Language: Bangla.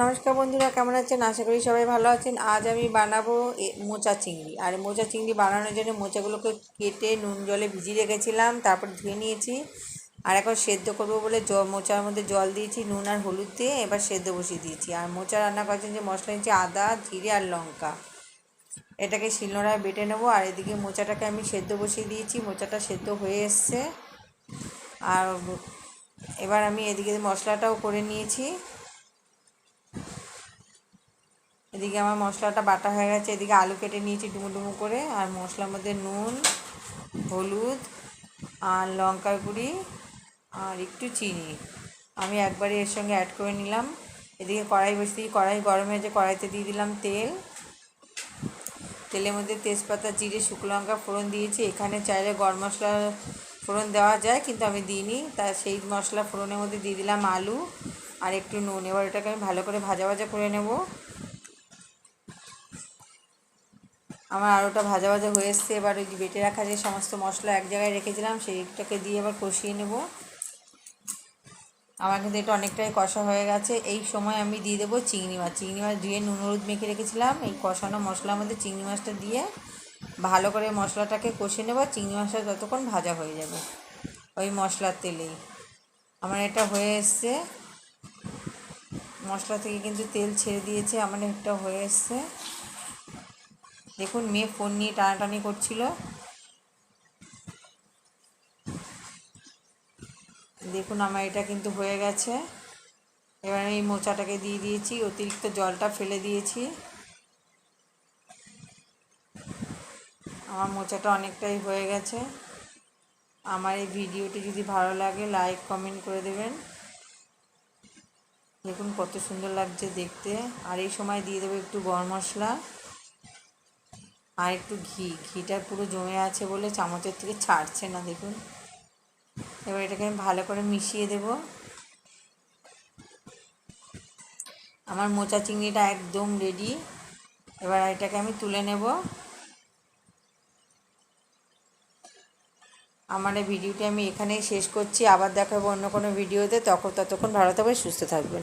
নমস্কার বন্ধুরা, কেমন আছেন? আশা করি সবাই ভালো আছেন। আজ আমি বানাবো মোচা চিংড়ি। আর মোচা চিংড়ি বানানোর জন্য মোচাগুলোকে কেটে নুন জলে ভিজিয়ে রেখেছিলাম, তারপর ধুয়ে নিয়েছি। আর এখন সেদ্ধ করবো বলে মোচার মধ্যে জল দিয়েছি, নুন আর হলুদ দিয়ে এবার সেদ্ধ বসিয়ে দিয়েছি। আর মোচা রান্না করার জন্য যে মশলা নিয়েছি আদা, জিরে আর লঙ্কা, এটাকে শিলনোড়ায় বেটে নেবো। আর এদিকে মোচাটাকে আমি সেদ্ধ বসিয়ে দিয়েছি, মোচাটা সেদ্ধ হয়ে এসছে। আর এবার আমি এদিকে মশলাটাও করে নিয়েছি। এদিকে আমার মশলাটা বাটা হয়ে গেছে। এদিকে আলু কেটে নিয়েছি ডুমো ডুমো করে। আর মশলার মধ্যে নুন, হলুদ আর লঙ্কার গুঁড়ি আর একটু চিনি আমি একবারে এর সঙ্গে অ্যাড করে নিলাম। এদিকে কড়াই বসিয়ে কড়াই গরম হয়েছে, কড়াইতে দিয়ে দিলাম তেল। তেলের মধ্যে তেজপাতা, জিরে, শুকনো লঙ্কা ফোড়ন দিয়েছি। এখানে চাইলে গরম মশলা ফোড়ন দেওয়া যায়, কিন্তু আমি দিইনি। তা সেই মশলা ফোড়নের মধ্যে দিয়ে দিলাম আলু আর একটু নুন। এবার এটাকে আমি ভালো করে ভাজা ভাজা করে নেব। আমার আলুটা ভাজা ভাজা হয়ে এসছে। এবার ওই বেটে রাখা যে সমস্ত মশলা এক জায়গায় রেখেছিলাম সেইটাকে দিয়ে এবার কষিয়ে নেব। আমার কিন্তু এটা অনেকটাই কষা হয়ে গেছে। এই সময় আমি দিয়ে দেবো চিংড়ি মাছ। চিংড়ি মাছ ধুয়ে নুন হলুদ মেখে রেখেছিলাম। এই কষানো মশলার মধ্যে চিংড়ি মাছটা দিয়ে ভালো করে মশলাটাকে কষে নেব। চিংড়ি মাছটা যতক্ষণ ভাজা হয়ে যাবে ওই মশলার তেলেই। আমার এটা হয়ে এসছে, মশলা থেকে কিন্তু তেল ছেড়ে দিয়েছে। আমার এটা হয়ে এসছে। দেখুন, মেয়ে ফোন নিয়ে টানাটানি করছিল। দেখুন আমার এটা কিন্তু হয়ে গেছে। এবার আমি এই মোচাটাকে দিয়ে দিয়েছি, অতিরিক্ত জলটা ফেলে দিয়েছি। আমার মোচাটা অনেকটাই হয়ে গেছে। আমার এই ভিডিওটি যদি ভালো লাগে লাইক কমেন্ট করে দেবেন। দেখুন কত সুন্দর লাগছে দেখতে। আর এই সময় দিয়ে দেবো একটু গরম মশলা আর একটু ঘিটা পুরো জমে আছে বলে চামচের থেকে ছাড়ছে না, দেখুন। এবার এটাকে আমি ভালো করে মিশিয়ে দেব। আমার মোচা চিংড়িটা একদম রেডি। এবার এটাকে আমি তুলে নেব। আমার এই ভিডিওটি আমি এখানেই শেষ করছি। আবার দেখাবো অন্য কোনো ভিডিওতে। ততক্ষণ ভালো থাকবেন, সুস্থ থাকবেন।